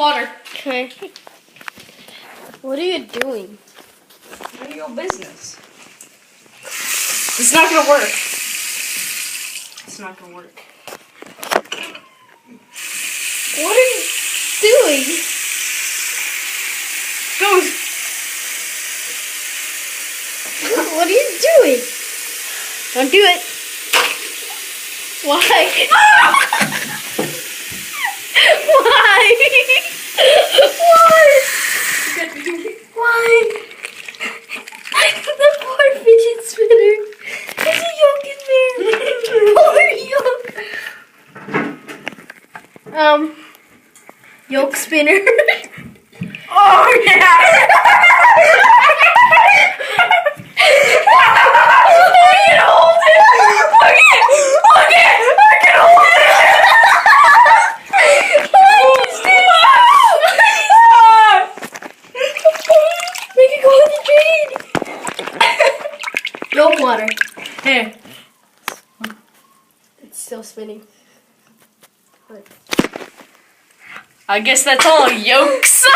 water. Okay. What are you doing? None of your business. It's not gonna work. It's not gonna work. What are you doing? Go. What are you doing? Don't do it. Why? Why? Why? The poor fidget spinner. There's a yolk in there. Poor yolk. Yolk spinner. Oh yeah. Yolk water. Here. It's still spinning. I guess that's all, yolks.